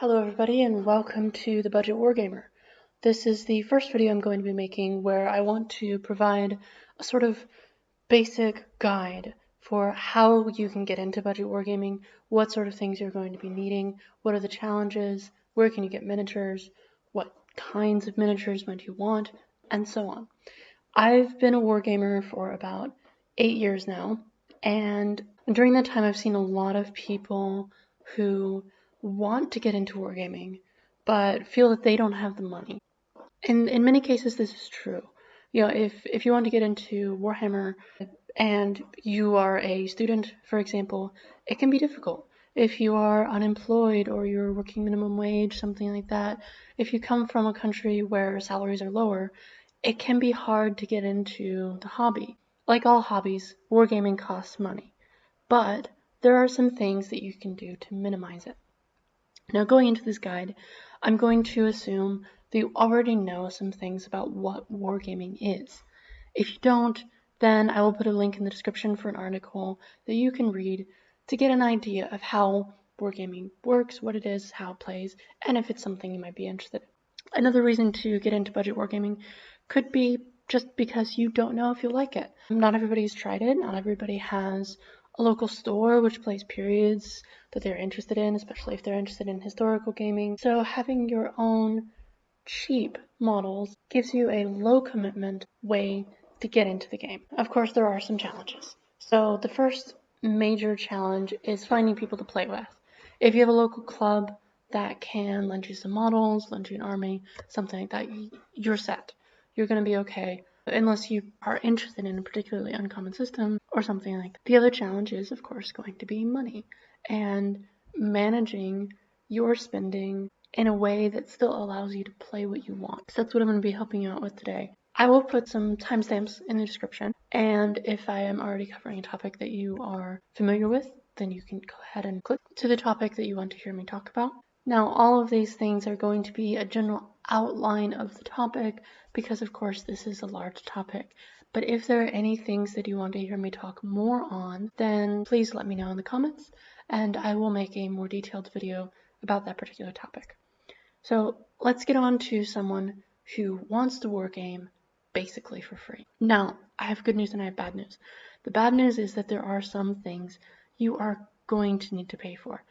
Hello everybody and welcome to the Budget Wargamer. This is the first video I'm going to be making where I want to provide a sort of basic guide for how you can get into budget wargaming, what sort of things you're going to be needing, what are the challenges, where can you get miniatures, what kinds of miniatures might you want, and so on. I've been a wargamer for about 8 years now, and during that time I've seen a lot of people who want to get into wargaming but feel that they don't have the money. And in many cases this is true. You know, if you want to get into Warhammer and you are a student, for example, it can be difficult. If you are unemployed or you're working minimum wage, something like that, if you come from a country where salaries are lower, it can be hard to get into the hobby. Like all hobbies, wargaming costs money, but there are some things that you can do to minimize it. Now, going into this guide, I'm going to assume that you already know some things about what wargaming is. If you don't, then I will put a link in the description for an article that you can read to get an idea of how wargaming works, what it is, how it plays, and if it's something you might be interested in. Another reason to get into budget wargaming could be just because you don't know if you'll like it. Not everybody's tried it, not everybody has a local store which plays periods that they're interested in, especially if they're interested in historical gaming. So having your own cheap models gives you a low commitment way to get into the game. Of course, there are some challenges. So the first major challenge is finding people to play with. If you have a local club that can lend you some models, lend you an army, something like that, you're set. You're going to be okay, unless you are interested in a particularly uncommon system or something like that. The other challenge is, of course, going to be money and managing your spending in a way that still allows you to play what you want. So that's what I'm going to be helping you out with today. I will put some timestamps in the description, and if I am already covering a topic that you are familiar with, then you can go ahead and click to the topic that you want to hear me talk about. Now, all of these things are going to be a general outline of the topic because, of course, this is a large topic. But if there are any things that you want to hear me talk more on, then please let me know in the comments, and I will make a more detailed video about that particular topic. So let's get on to someone who wants to wargame basically for free. Now, I have good news and I have bad news. The bad news is that there are some things you are going to need to pay for.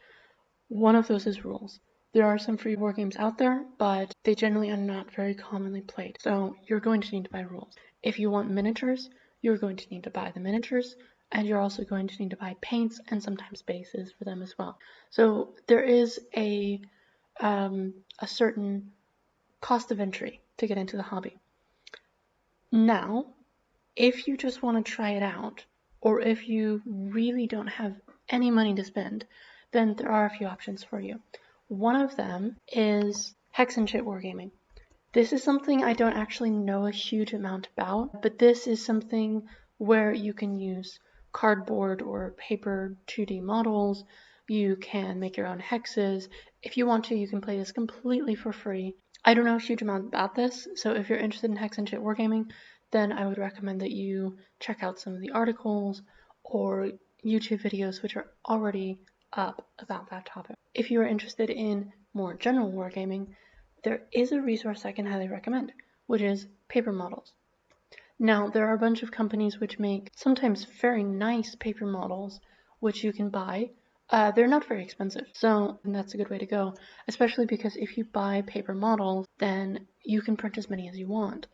One of those is rules. There are some free wargames out there, but they generally are not very commonly played. So you're going to need to buy rules. If you want miniatures, you're going to need to buy the miniatures, and you're also going to need to buy paints and sometimes bases for them as well. So there is a certain cost of entry to get into the hobby. Now, if you just want to try it out, or if you really don't have any money to spend, then there are a few options for you. One of them is Hex and Chit Wargaming. This is something I don't actually know a huge amount about, but this is something where you can use cardboard or paper 2D models. You can make your own hexes. If you want to, you can play this completely for free. I don't know a huge amount about this, so if you're interested in Hex and Chit Wargaming, then I would recommend that you check out some of the articles or YouTube videos which are already up about that topic. If you are interested in more general wargaming, there is a resource I can highly recommend, which is paper models. Now, there are a bunch of companies which make sometimes very nice paper models, which you can buy. They're not very expensive, so that's a good way to go, especially because if you buy paper models, then you can print as many as you want.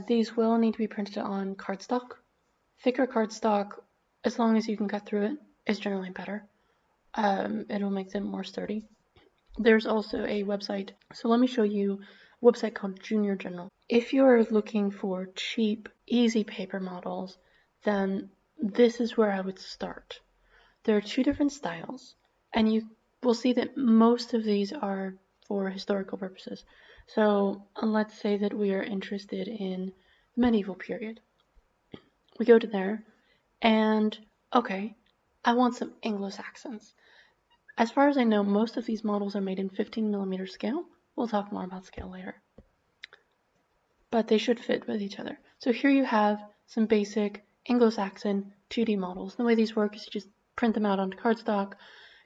These will need to be printed on cardstock. Thicker cardstock, as long as you can cut through it, is generally better. It'll make them more sturdy. There's also a website, so let me show you a website called Junior General. If you're looking for cheap, easy paper models, then this is where I would start. There are two different styles, and you will see that most of these are for historical purposes. So let's say that we are interested in the medieval period. We go to there, and okay, I want some Anglo-Saxons. As far as I know, most of these models are made in 15mm scale. We'll talk more about scale later. But they should fit with each other. So here you have some basic Anglo-Saxon 2D models. The way these work is you just print them out onto cardstock.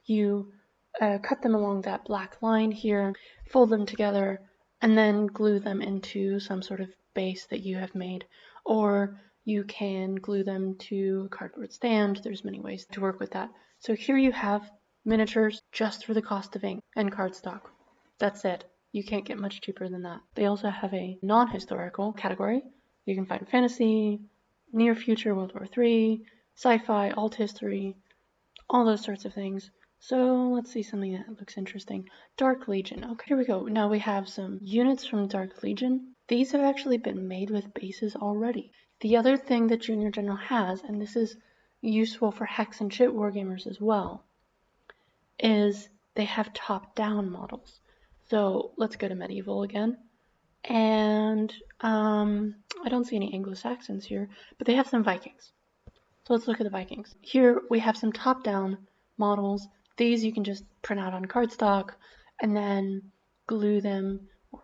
You cut them along that black line here, fold them together, and then glue them into some sort of base that you have made. Or you can glue them to a cardboard stand. There's many ways to work with that. So here you have miniatures just for the cost of ink and cardstock. That's it. You can't get much cheaper than that. They also have a non-historical category. You can find fantasy, near future, World War III, sci-fi, alt history, all those sorts of things. So let's see something that looks interesting. Dark Legion. Okay, here we go. Now we have some units from Dark Legion. These have actually been made with bases already. The other thing that Junior General has, and this is useful for Hex and Chit wargamers as well, is they have top-down models. So let's go to medieval again. And I don't see any Anglo-Saxons here, but they have some Vikings. So let's look at the Vikings. Here we have some top-down models. These you can just print out on cardstock and then glue them or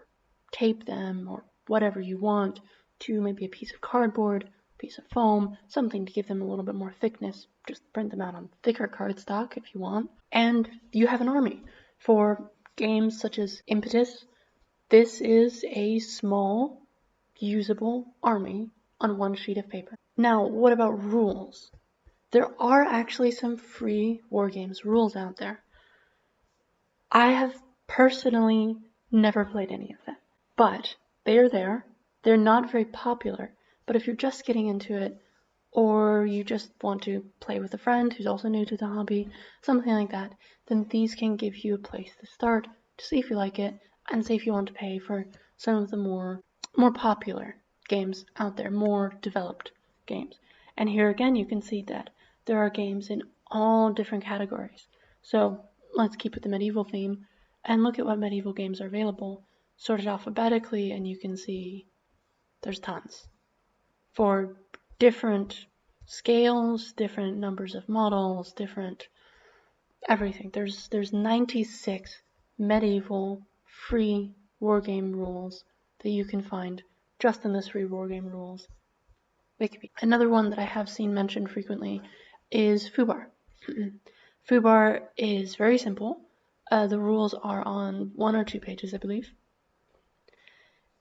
tape them or whatever you want to maybe a piece of cardboard, piece of foam, something to give them a little bit more thickness. Just print them out on thicker cardstock if you want. And you have an army. For games such as Impetus, this is a small, usable army on one sheet of paper. Now, what about rules? There are actually some free Wargames rules out there. I have personally never played any of them, but they are there. They're not very popular, but if you're just getting into it, or you just want to play with a friend who's also new to the hobby, something like that, then these can give you a place to start to see if you like it, and see if you want to pay for some of the more popular games out there, more developed games. And here again, you can see that there are games in all different categories. So let's keep with the medieval theme and look at what medieval games are available, sorted alphabetically, and you can see there's tons for different scales, different numbers of models, different everything. There's 96 medieval free wargame rules that you can find just in this free wargame rules. Another one that I have seen mentioned frequently is Foobar. Foobar is very simple. The rules are on 1 or 2 pages, I believe.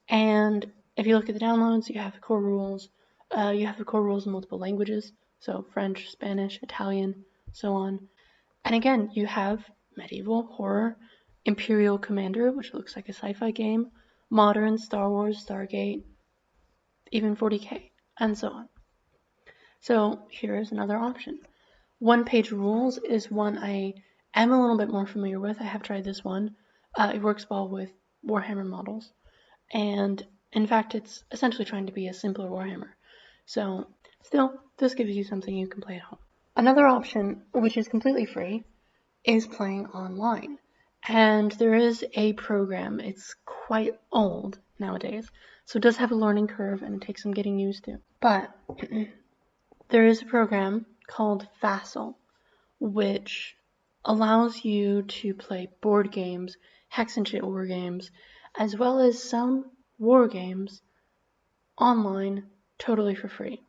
And if you look at the downloads, you have the core rules. You have the core rules in multiple languages, so French, Spanish, Italian, so on. And again, you have medieval, horror, Imperial Commander, which looks like a sci-fi game, modern, Star Wars, Stargate, even 40K, and so on. So here is another option. One-page rules is one I am a little bit more familiar with. I have tried this one. It works well with Warhammer models. And in fact, it's essentially trying to be a simpler Warhammer. So still, this gives you something you can play at home. Another option, which is completely free, is playing online. And there is a program. It's quite old nowadays, so it does have a learning curve and it takes some getting used to. But there is a program called VASSAL, which allows you to play board games, Hex and Chit war games, as well as some war games online totally for free.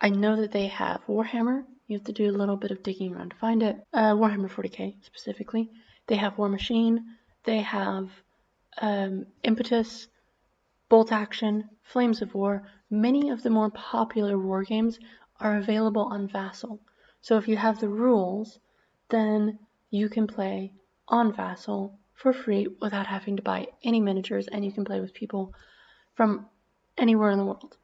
I know that they have Warhammer. You have to do a little bit of digging around to find it. Warhammer 40K specifically. They have War Machine. They have Impetus, Bolt Action, Flames of War. Many of the more popular war games are available on VASSAL. So if you have the rules, then you can play on VASSAL for free without having to buy any miniatures, and you can play with people from anywhere in the world.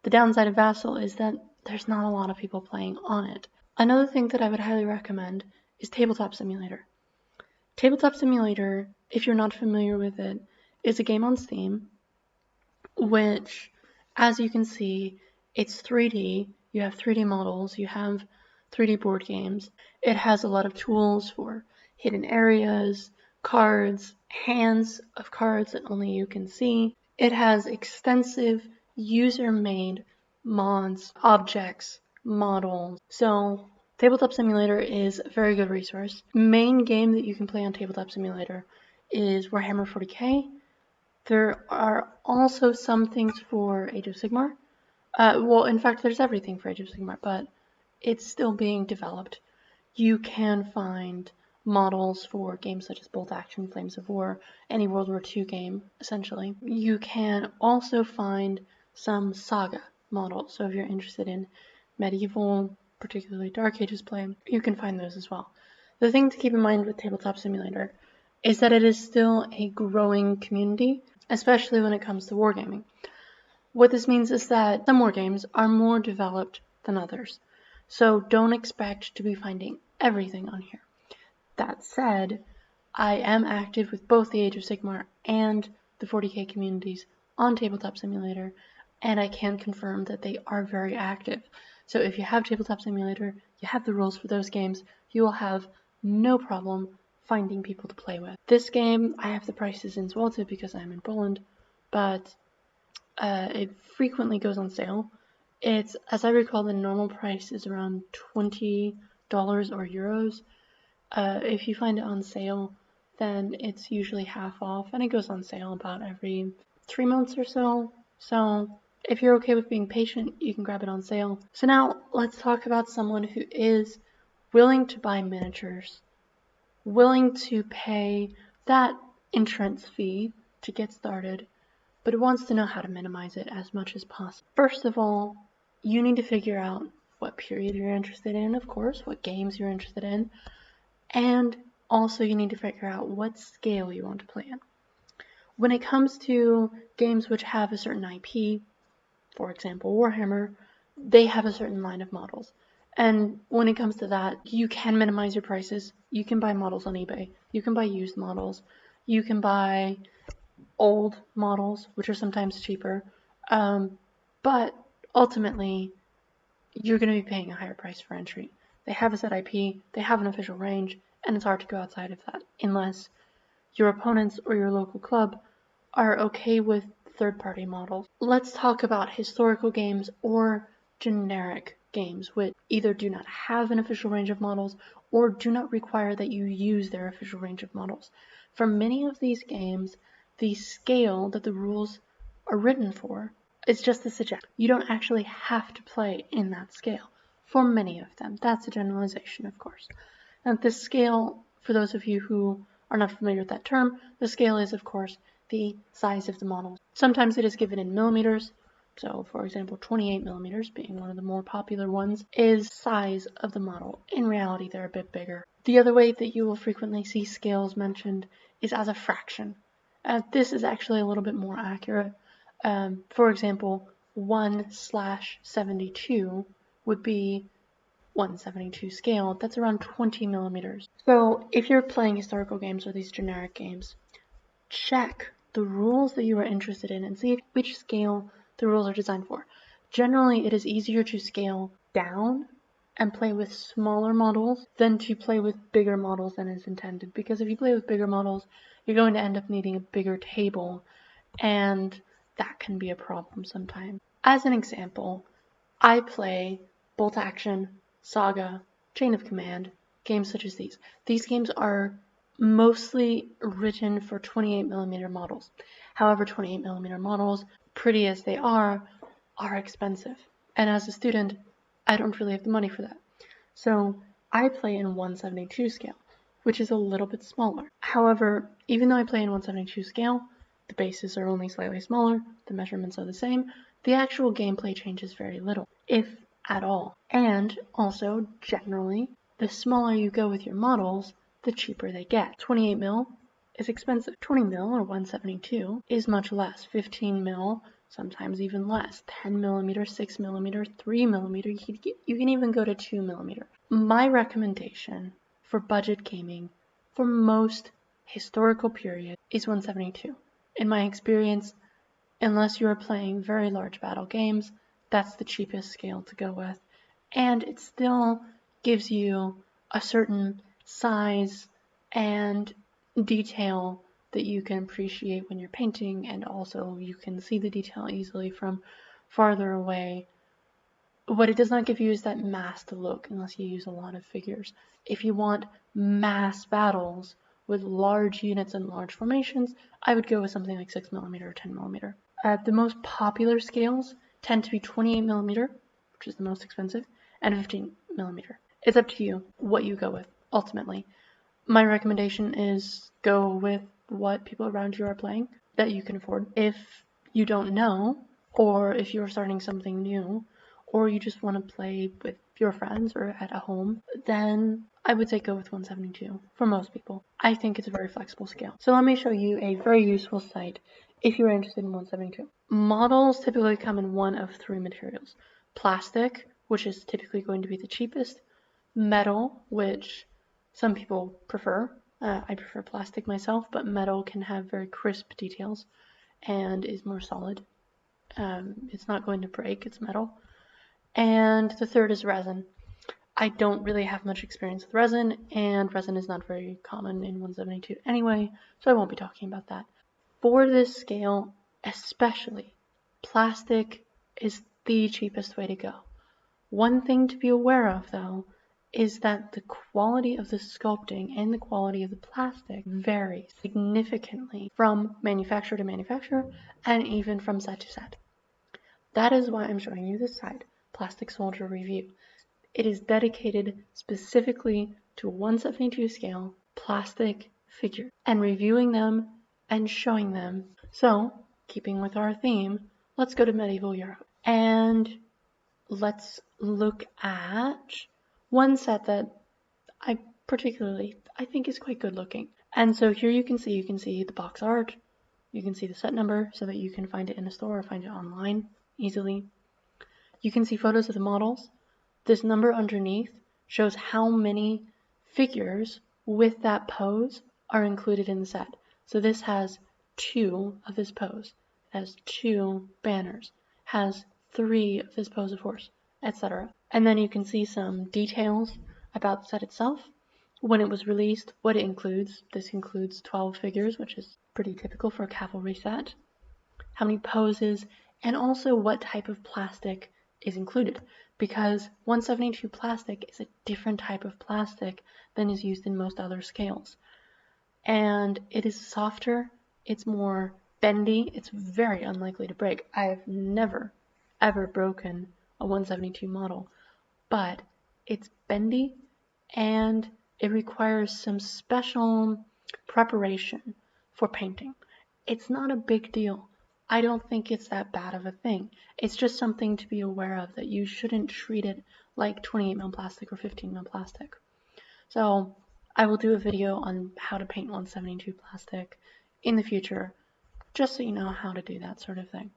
The downside of VASSAL is that there's not a lot of people playing on it. Another thing that I would highly recommend is Tabletop Simulator. Tabletop Simulator, if you're not familiar with it, is a game on Steam, which, as you can see, it's 3D. You have 3D models, you have 3D board games. It has a lot of tools for hidden areas, cards, hands of cards that only you can see. It has extensive user-made mods, objects, models. So Tabletop Simulator is a very good resource. Main game that you can play on Tabletop Simulator is Warhammer 40K. There are also some things for Age of Sigmar. Well, in fact, there's everything for Age of Sigmar, but it's still being developed. You can find models for games such as Bolt Action, Flames of War, any World War II game, essentially. You can also find some Saga models, so if you're interested in medieval, particularly Dark Ages play, you can find those as well. The thing to keep in mind with Tabletop Simulator is that it is still a growing community, especially when it comes to wargaming. What this means is that some wargames are more developed than others, so don't expect to be finding everything on here. That said, I am active with both the Age of Sigmar and the 40k communities on Tabletop Simulator, and I can confirm that they are very active. So if you have Tabletop Simulator, you have the rules for those games, you will have no problem finding people to play with. This game, I have the prices in Zwolta because I'm in Poland, but it frequently goes on sale. It's, as I recall, the normal price is around $20 or euros. If you find it on sale, then it's usually half off, and it goes on sale about every 3 months or so. So if you're okay with being patient, you can grab it on sale. So now let's talk about someone who is willing to buy miniatures, willing to pay that entrance fee to get started, but wants to know how to minimize it as much as possible. First of all, you need to figure out what period you're interested in, of course, what games you're interested in, and also you need to figure out what scale you want to play in. When it comes to games which have a certain IP, for example Warhammer, they have a certain line of models. And when it comes to that, you can minimize your prices. You can buy models on eBay. You can buy used models. You can buy old models, which are sometimes cheaper. But ultimately, you're going to be paying a higher price for entry. They have a set IP, they have an official range, and it's hard to go outside of that unless your opponents or your local club are okay with third-party models. Let's talk about historical games or generic games which either do not have an official range of models or do not require that you use their official range of models. For many of these games, the scale that the rules are written for is just a suggestion. You don't actually have to play in that scale. For many of them, that's a generalization, of course. And the scale, for those of you who are not familiar with that term, the scale is, of course, the size of the model. Sometimes it is given in millimeters. So, for example, 28 millimeters, being one of the more popular ones, is size of the model. In reality, they're a bit bigger. The other way that you will frequently see scales mentioned is as a fraction. This is actually a little bit more accurate. For example, 1/72 would be 1/72 scale. That's around 20 millimeters. So if you're playing historical games or these generic games, check the rules that you are interested in and see which scale the rules are designed for. Generally, it is easier to scale down and play with smaller models than to play with bigger models than is intended, because if you play with bigger models, you're going to end up needing a bigger table, and that can be a problem sometimes. As an example, I play Bolt Action, Saga, Chain of Command, games such as these. These games are mostly written for 28mm models. However, 28mm models, pretty as they are expensive. And as a student, I don't really have the money for that. So I play in 1/72 scale, which is a little bit smaller. However, even though I play in 1/72 scale, the bases are only slightly smaller, the measurements are the same, the actual gameplay changes very little, if at all. And also, generally, the smaller you go with your models, the cheaper they get. 28mm is expensive. 20mm or 1/72 is much less. 15mm, sometimes even less. 10mm, 6mm, 3mm, you can even go to 2mm. My recommendation for budget gaming for most historical periods is 1/72. In my experience, unless you are playing very large battle games, that's the cheapest scale to go with. And it still gives you a certain size and detail that you can appreciate when you're painting, and also you can see the detail easily from farther away. What it does not give you is that massed look unless you use a lot of figures. If you want mass battles with large units and large formations, I would go with something like 6mm or 10mm. The most popular scales tend to be 28mm, which is the most expensive, and 15mm. It's up to you what you go with, ultimately. My recommendation is go with what people around you are playing that you can afford. If you don't know, or if you're starting something new, or you just want to play with your friends or at a home, then I would say go with 172 for most people. I think it's a very flexible scale. So let me show you a very useful site if you're interested in 172. Models typically come in one of three materials. Plastic, which is typically going to be the cheapest. Metal, which some people prefer. I prefer plastic myself, but metal can have very crisp details and is more solid. It's not going to break, it's metal. And the third is resin. I don't really have much experience with resin, and resin is not very common in 172 anyway, so I won't be talking about that. For this scale, especially, plastic is the cheapest way to go. One thing to be aware of, though, is that the quality of the sculpting and the quality of the plastic varies significantly from manufacturer to manufacturer and even from set to set. That is why I'm showing you this site, Plastic Soldier Review. It is dedicated specifically to 172 scale plastic figures and reviewing them and showing them. So, keeping with our theme, let's go to medieval Europe and let's look at one set that I think is quite good looking. And so here you can see the box art, you can see the set number so that you can find it in a store or find it online easily. You can see photos of the models. This number underneath shows how many figures with that pose are included in the set. So this has 2 of this pose, has 2 banners, has 3 of this pose of horse, etc. And then you can see some details about the set itself, when it was released, what it includes. This includes 12 figures, which is pretty typical for a cavalry set, how many poses, and also what type of plastic is included, because 172 plastic is a different type of plastic than is used in most other scales. And it is softer, it's more bendy, it's very unlikely to break. I have never, ever broken a 172 model, but it's bendy and it requires some special preparation for painting. It's not a big deal. I don't think it's that bad of a thing. It's just something to be aware of, that you shouldn't treat it like 28 mil plastic or 15 mil plastic. So I will do a video on how to paint 172 plastic in the future, just so you know how to do that sort of thing.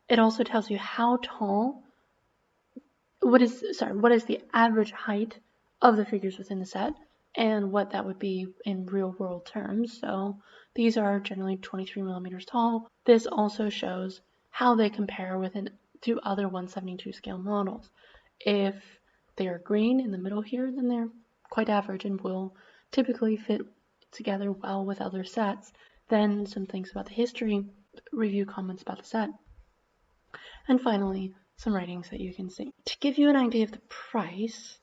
It also tells you how tall, what is the average height of the figures within the set, and what that would be in real world terms. So these are generally 23 millimeters tall. This also shows how they compare to other 172 scale models. If they are green in the middle here, then they're quite average and will typically fit together well with other sets. Then some things about the history, review comments about the set, and finally some ratings that you can see. To give you an idea of the price,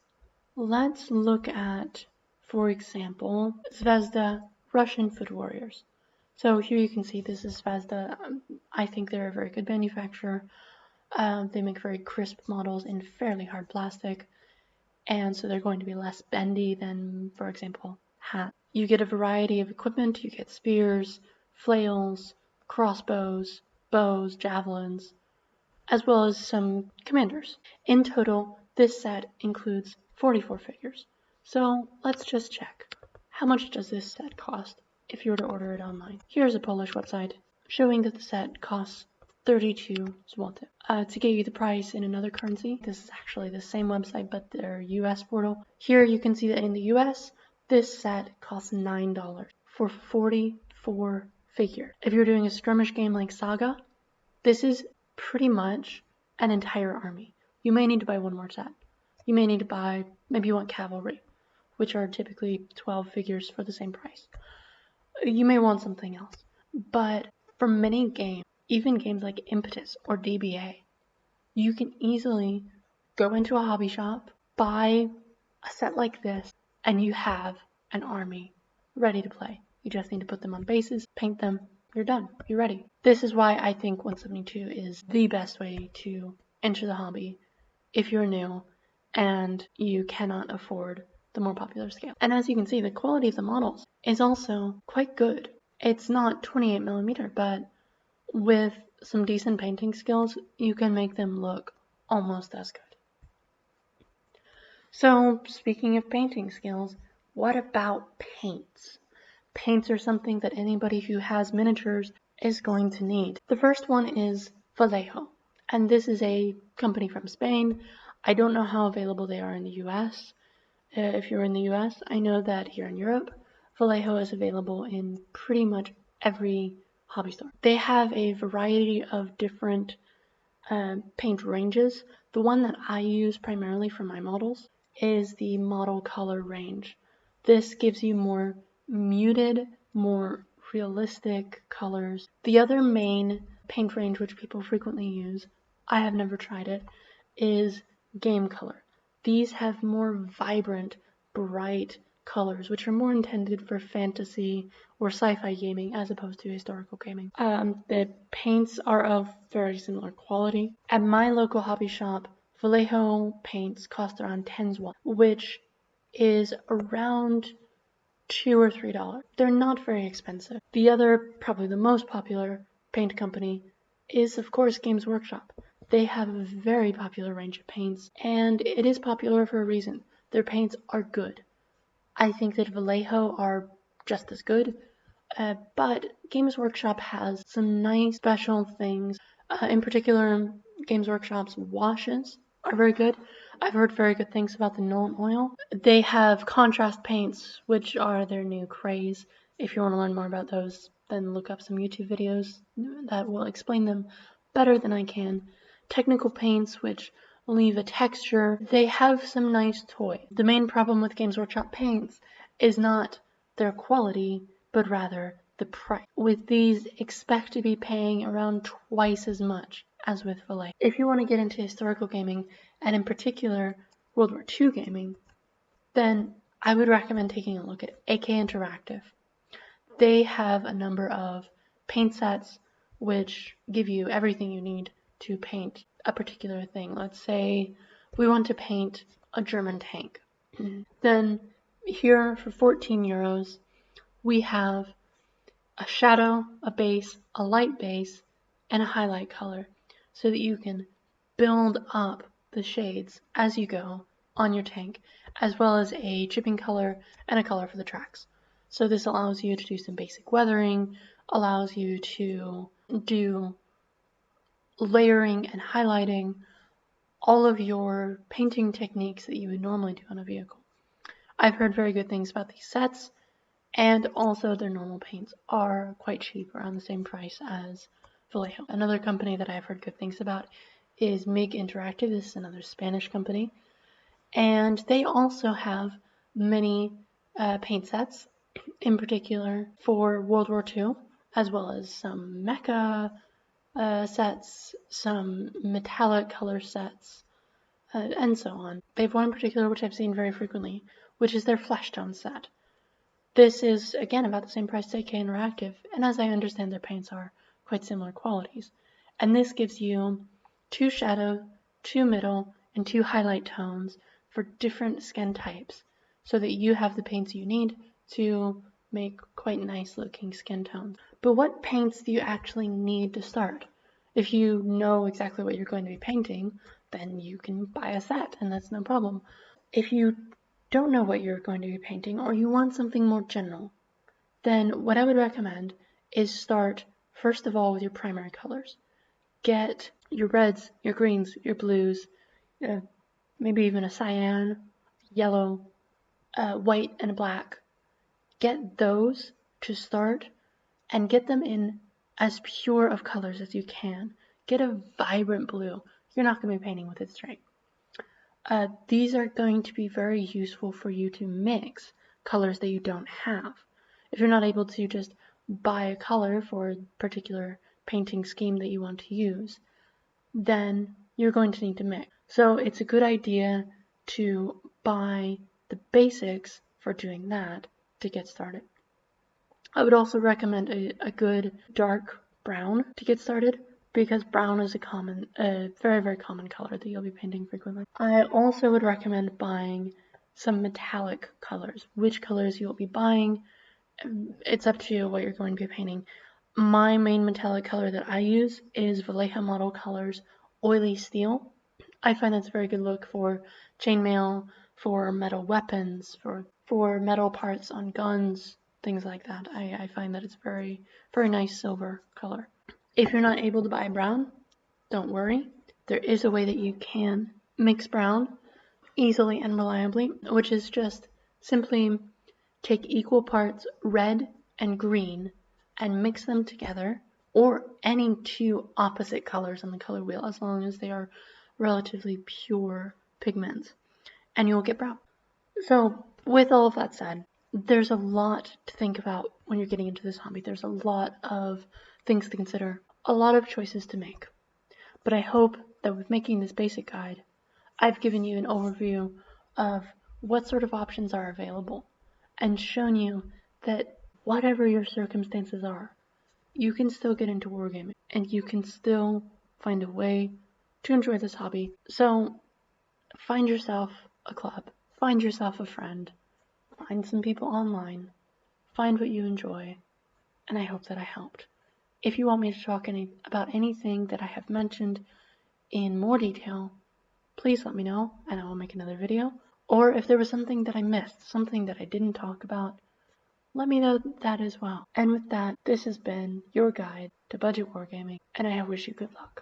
let's look at, for example, Zvezda Russian Foot Warriors. So here you can see this is Zvezda. I think they're a very good manufacturer. They make very crisp models in fairly hard plastic, and so they're going to be less bendy than, for example, hats. You get a variety of equipment. You get spears, flails, crossbows, bows, javelins, as well as some commanders. In total, this set includes 44 figures. So let's just check. How much does this set cost if you were to order it online? Here's a Polish website showing that the set costs 32 zloty. To get you the price in another currency, this is actually the same website but their US portal. Here you can see that in the US, this set costs $9 for 44 figures. If you're doing a skirmish game like Saga, this is pretty much an entire army. You may need to buy one more set. You may need to buy, maybe you want cavalry, which are typically 12 figures for the same price. You may want something else. But for many games, even games like Impetus or DBA, you can easily go into a hobby shop, buy a set like this, and you have an army ready to play. You just need to put them on bases, paint them, you're done, you're ready. This is why I think 172 is the best way to enter the hobby if you're new and you cannot afford the more popular scale. And as you can see, the quality of the models is also quite good. It's not 28mm, but with some decent painting skills, you can make them look almost as good. So, speaking of painting skills, what about paints? Paints are something that anybody who has miniatures is going to need. The first one is Vallejo, and this is a company from Spain. I don't know how available they are in the US. If you're in the US, I know that here in Europe, Vallejo is available in pretty much every hobby store. They have a variety of different paint ranges. The one that I use primarily for my models is the model color range. This gives you more muted, more realistic colors. The other main paint range which people frequently use, I have never tried it, is game color. These have more vibrant, bright colors, which are more intended for fantasy or sci-fi gaming as opposed to historical gaming. The paints are of very similar quality. At my local hobby shop, Vallejo paints cost around 10 won, which is around $2 or $3. They're not very expensive. The other, probably the most popular paint company is, of course, Games Workshop. They have a very popular range of paints, and it is popular for a reason. Their paints are good. I think that Vallejo are just as good, but Games Workshop has some nice special things. In particular, Games Workshop's washes are very good. I've heard very good things about the Nuln Oil. They have contrast paints, which are their new craze. If you want to learn more about those, then look up some YouTube videos that will explain them better than I can. Technical paints, which leave a texture. They have some nice toys. The main problem with Games Workshop paints is not their quality, but rather the price. With these, expect to be paying around twice as much as with Vallejo. If you want to get into historical gaming, and in particular World War II gaming, then I would recommend taking a look at AK Interactive. They have a number of paint sets which give you everything you need to paint a particular thing. Let's say we want to paint a German tank. Then here for 14 euros, we have a shadow, a base, a light base, and a highlight color so that you can build up the shades as you go on your tank, as well as a chipping color and a color for the tracks. So this allows you to do some basic weathering, allows you to do layering and highlighting, all of your painting techniques that you would normally do on a vehicle. I've heard very good things about these sets, and also their normal paints are quite cheap, around the same price as Vallejo. Another company that I've heard good things about is MIG Interactive. This is another Spanish company, and they also have many paint sets, in particular for World War II, as well as some mecha sets, some metallic color sets, and so on. They have one in particular which I've seen very frequently, which is their Fleshtone set. This is, again, about the same price as AK Interactive, and as I understand, their paints are quite similar qualities. And this gives you 2 shadow, 2 middle, and 2 highlight tones for different skin types, so that you have the paints you need to make quite nice looking skin tones. But what paints do you actually need to start? If you know exactly what you're going to be painting, then you can buy a set, and that's no problem. If you don't know what you're going to be painting, or you want something more general, then what I would recommend is start first of all with your primary colors. Get your reds, your greens, your blues, maybe even a cyan, yellow, white, and a black. Get those to start, and get them in as pure of colors as you can. Get a vibrant blue. You're not going to be painting with it straight. These are going to be very useful for you to mix colors that you don't have. If you're not able to just buy a color for a particular painting scheme that you want to use, then you're going to need to mix. So it's a good idea to buy the basics for doing that to get started. I would also recommend a good dark brown to get started, because brown is a very, very common color that you'll be painting frequently. I also would recommend buying some metallic colors. Which colors you will be buying, it's up to you what you're going to be painting. My main metallic color that I use is Vallejo Model Colors Oily Steel. I find that's a very good look for chainmail, for metal weapons, for metal parts on guns, things like that. I find that it's very, very nice silver color. If you're not able to buy brown, don't worry. There is a way that you can mix brown easily and reliably, which is just simply take equal parts red and green and mix them together, or any two opposite colors on the color wheel, as long as they are relatively pure pigments, and you'll get brown. So with all of that said, there's a lot to think about when you're getting into this hobby. There's a lot of things to consider, a lot of choices to make. But I hope that with making this basic guide, I've given you an overview of what sort of options are available and shown you that whatever your circumstances are, you can still get into wargaming and you can still find a way to enjoy this hobby. So find yourself a club, find yourself a friend, find some people online, find what you enjoy, and I hope that I helped. If you want me to talk about anything that I have mentioned in more detail, please let me know and I will make another video. Or if there was something that I missed, something that I didn't talk about, let me know that as well. And with that, this has been your guide to budget wargaming, and I wish you good luck.